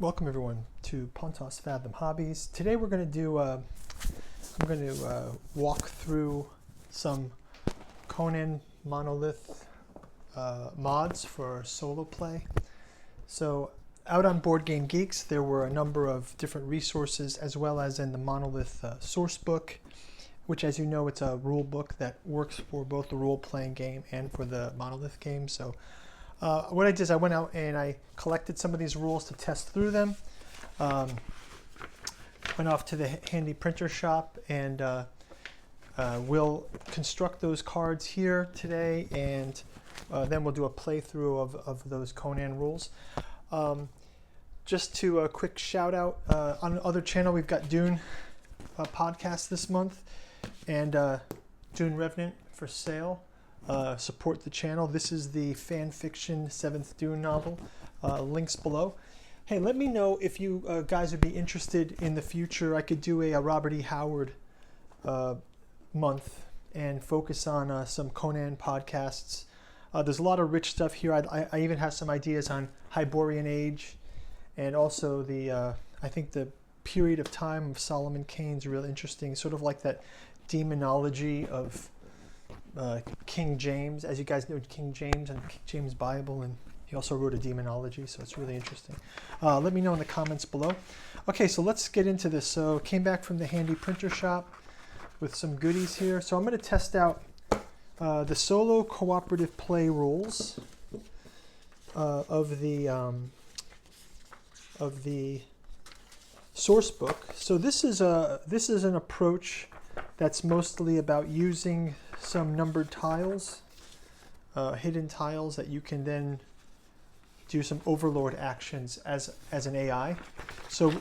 Welcome everyone to Pontos Fathom Hobbies. Today we're going to do, I'm going to walk through some Conan Monolith mods for solo play. So out on BoardGameGeeks there were a number of different resources, as well as in the Monolith source book, which, as you know, it's a rule book that works for both the role-playing game and for the Monolith game. So what I did is I went out and I collected some of these rules to test through them. Went off to the handy printer shop, and we'll construct those cards here today, and then we'll do a playthrough of those Conan rules. Just to a quick shout out, on the other channel we've got Dune podcast this month, and Dune Revenant for sale. Support the channel. This is the fan fiction 7th Dune novel. Links below. Hey, let me know if you guys would be interested in the future. I could do a Robert E. Howard month and focus on some Conan podcasts. There's a lot of rich stuff here. I even have some ideas on Hyborian Age, and also I think the period of time of Solomon Kane's really interesting, sort of like that demonology of King James. As you guys know, King James and King James Bible, and he also wrote a demonology, so it's really interesting. Let me know in the comments below. Okay, so let's get into this. So came back from the handy printer shop with some goodies here. So I'm going to test out the solo cooperative play rules of the source book. So this is an approach that's mostly about using some numbered tiles, hidden tiles that you can then do some overlord actions as an AI. So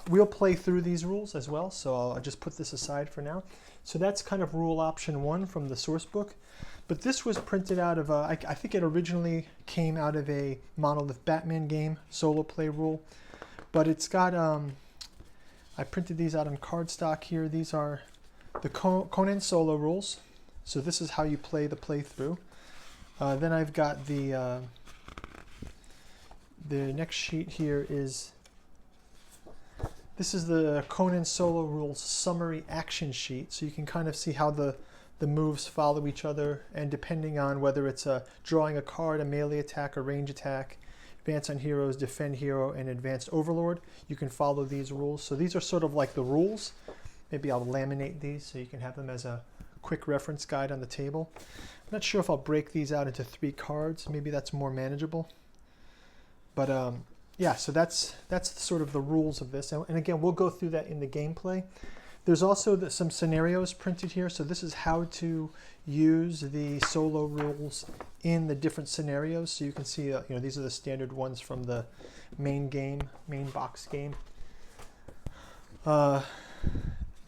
we'll play through these rules as well, so I'll just put this aside for now. So that's kind of rule option 1 from the source book. But this was printed out of, I think it originally came out of a Monolith Batman game, solo play rule. But it's got, I printed these out on cardstock here. These are the Conan Solo rules. So this is how you play the playthrough. Then I've got the next sheet here is, this is the Conan Solo rules summary action sheet. So you can kind of see how the moves follow each other, and depending on whether it's drawing a card, a melee attack, a range attack, advance on heroes, defend hero, and advanced overlord, you can follow these rules. So these are sort of like the rules. Maybe I'll laminate these so you can have them as a quick reference guide on the table. I'm not sure if I'll break these out into 3 cards. Maybe that's more manageable. But yeah, so that's sort of the rules of this. And again, we'll go through that in the gameplay. There's also some scenarios printed here. So this is how to use the solo rules in the different scenarios. So you can see, these are the standard ones from the main box game.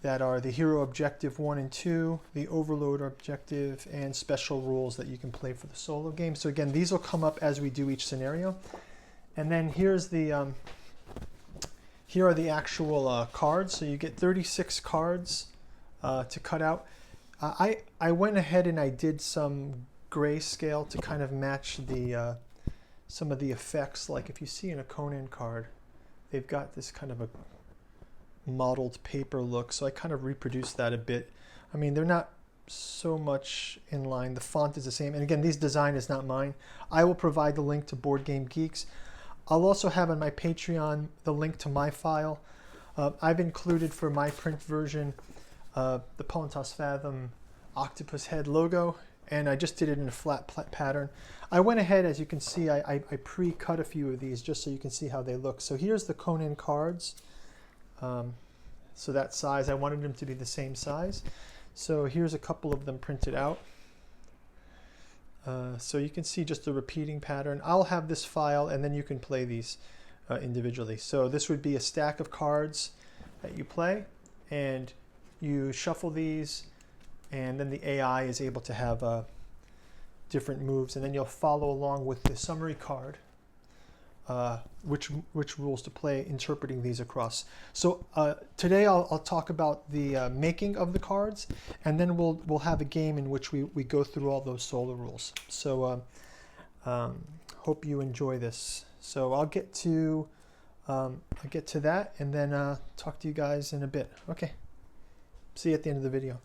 That are the hero objective 1 and 2, the overload objective, and special rules that you can play for the solo game. So again, these will come up as we do each scenario. And then here's the here are the actual cards. So you get 36 cards to cut out. I went ahead and I did some grayscale to kind of match the some of the effects. Like if you see in a Conan card, they've got this kind of a modeled paper look, so I kind of reproduced that a bit. I mean, they're not so much in line. The font is the same, and again, this design is not mine. I will provide the link to BoardGameGeeks. I'll also have on my Patreon the link to my file. I've included for my print version the Pontos Fathom octopus head logo, and I just did it in a flat pattern. I went ahead, as you can see, I pre-cut a few of these just so you can see how they look. So here's the Conan cards. So that size, I wanted them to be the same size. So here's a couple of them printed out. So you can see just the repeating pattern. I'll have this file, and then you can play these individually. So this would be a stack of cards that you play, and you shuffle these, and then the AI is able to have different moves, and then you'll follow along with the summary card. Which rules to play, interpreting these across. So today I'll talk about the making of the cards, and then we'll have a game in which we go through all those solo rules. So hope you enjoy this. So I'll get to I'll get to that and then talk to you guys in a bit. Okay. See you at the end of the video.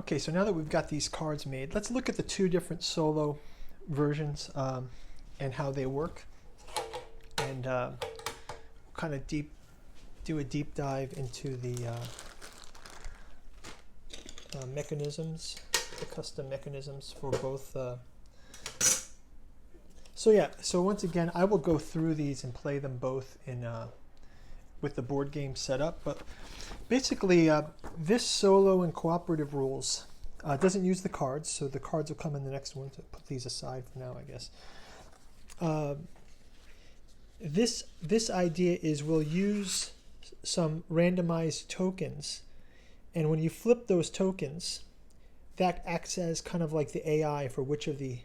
Okay, so now that we've got these cards made, let's look at the two different solo versions and how they work, and kind of do a deep dive into the mechanisms, the custom mechanisms for both. So yeah, so once again, I will go through these and play them both in with the board game setup, but basically this solo and cooperative rules doesn't use the cards, so the cards will come in the next one. To put these aside for now, I guess. This idea is we'll use some randomized tokens, and when you flip those tokens, that acts as kind of like the AI for which of the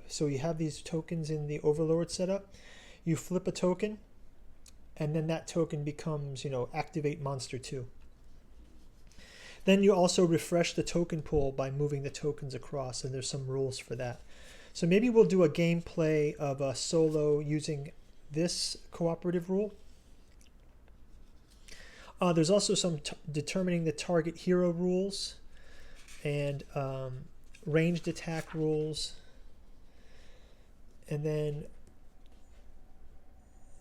so you have these tokens in the Overlord setup. You flip a token, and then that token becomes, activate monster 2. Then you also refresh the token pool by moving the tokens across, and there's some rules for that. So maybe we'll do a gameplay of a solo using this cooperative rule. There's also some determining the target hero rules and ranged attack rules, and then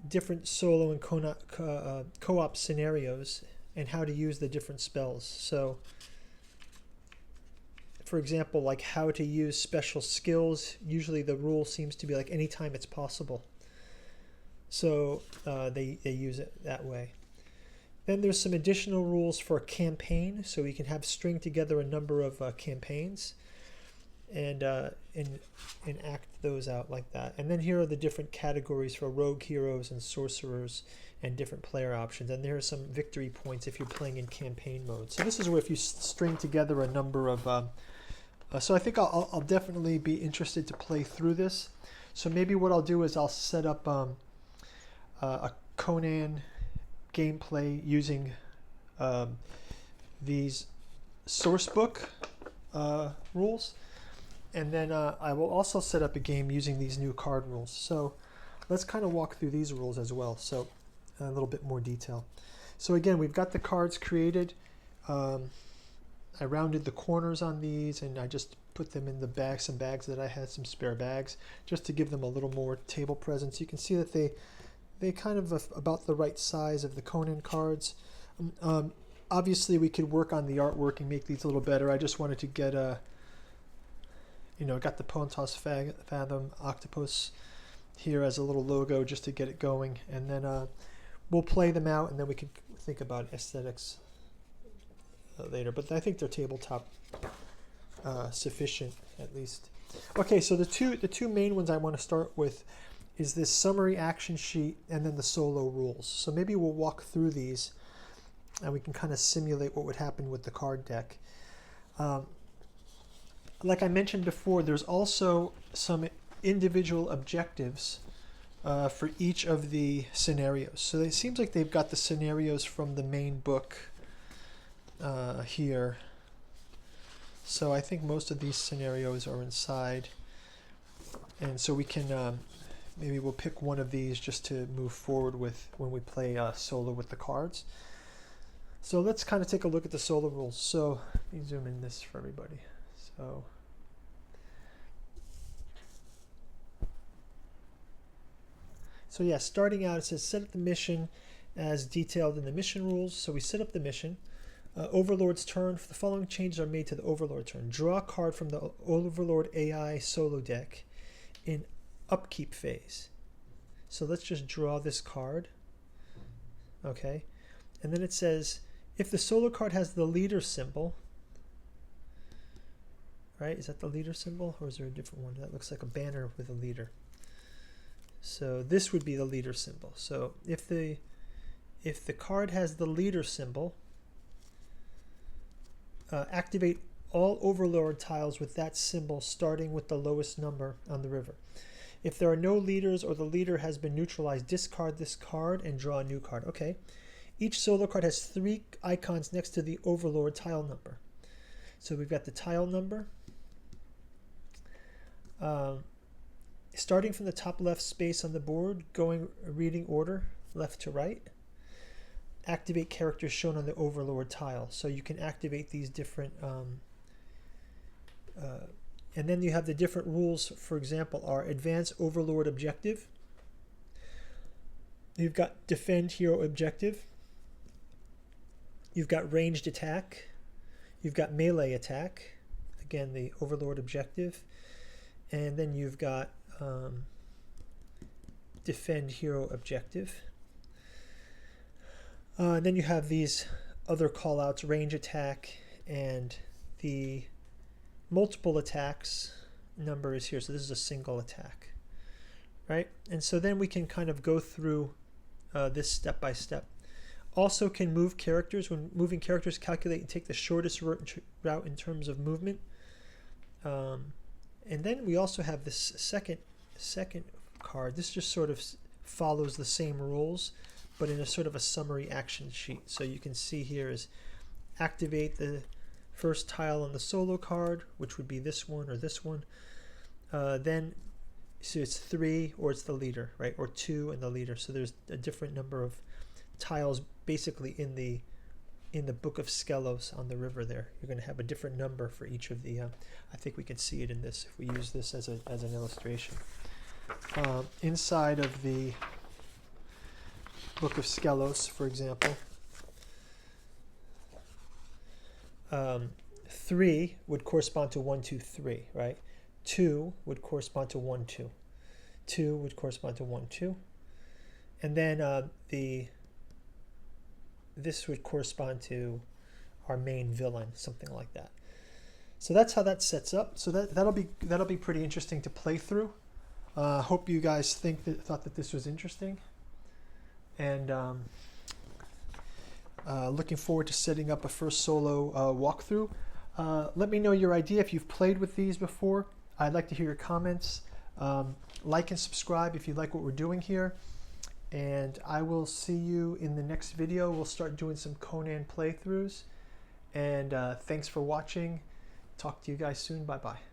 different solo and co-op scenarios and how to use the different spells. So, for example, like how to use special skills. Usually the rule seems to be like anytime it's possible. So they use it that way. Then there's some additional rules for a campaign, so we can have string together a number of campaigns and act those out like that. And then here are the different categories for rogue heroes and sorcerers and different player options. And there are some victory points if you're playing in campaign mode. So this is where if you string together a number of... so I think I'll definitely be interested to play through this. So maybe what I'll do is I'll set up a Conan gameplay using these sourcebook rules, and then I will also set up a game using these new card rules. So let's kind of walk through these rules as well, so a little bit more detail. So again, we've got the cards created. I rounded the corners on these, and I just put them in the bags, some bags that I had, some spare bags, just to give them a little more table presence. You can see that they kind of about the right size of the Conan cards. Obviously, we could work on the artwork and make these a little better. I just wanted to get got the Pontos Fathom Octopus here as a little logo just to get it going. And then we'll play them out, and then we can think about aesthetics later. But I think they're tabletop sufficient, at least. Okay, so the two main ones I want to start with is this summary action sheet and then the solo rules. So maybe we'll walk through these and we can kind of simulate what would happen with the card deck. Like I mentioned before, there's also some individual objectives for each of the scenarios. So it seems like they've got the scenarios from the main book here. So I think most of these scenarios are inside. And so we can... maybe we'll pick one of these just to move forward with when we play solo with the cards. So let's kind of take a look at the solo rules. So let me zoom in this for everybody. So yeah, starting out, it says set up the mission as detailed in the mission rules. So we set up the mission. Overlord's turn. The following changes are made to the Overlord turn. Draw a card from the Overlord AI solo deck in upkeep phase. So let's just draw this card. Okay. And then it says, if the solo card has the leader symbol, right? Is that the leader symbol, or is there a different one? That looks like a banner with a leader. So this would be the leader symbol. So if the card has the leader symbol, activate all Overlord tiles with that symbol starting with the lowest number on the river. If there are no leaders or the leader has been neutralized, discard this card and draw a new card. Okay. Each solo card has 3 icons next to the Overlord tile number. So we've got the tile number. Starting from the top left space on the board, going reading order, left to right. activate characters shown on the Overlord tile. So you can activate these different, and then you have the different rules, for example, are Advance Overlord Objective. You've got Defend Hero Objective. You've got Ranged Attack. You've got Melee Attack. Again, the Overlord Objective. And then you've got Defend Hero Objective. Then you have these other callouts, Range Attack, and the multiple attacks number is here. So this is a single attack, right? And so then we can kind of go through this step by step. Also can move characters. When moving characters, calculate and take the shortest route in terms of movement. And then we also have this second card. This just sort of follows the same rules, but in a sort of a summary action sheet. So you can see here is activate the first tile on the solo card, which would be this one or this one. Then so it's 3 or it's the leader, right? Or 2 and the leader. So there's a different number of tiles basically in the Book of Skelos on the river there. You're going to have a different number for each of the, I think we can see it in this if we use this as an illustration. Inside of the Book of Skelos, for example, 3 would correspond to 1, 2, 3, right? 2 would correspond to 1, 2. 2 would correspond to 1, 2. And then this would correspond to our main villain, something like that. So that's how that sets up. So that'll be pretty interesting to play through. Hope you guys thought that this was interesting, and looking forward to setting up a first solo walkthrough. Let me know your idea if you've played with these before. I'd like to hear your comments. Like and subscribe if you like what we're doing here. And I will see you in the next video. We'll start doing some Conan playthroughs. And thanks for watching. Talk to you guys soon. Bye-bye.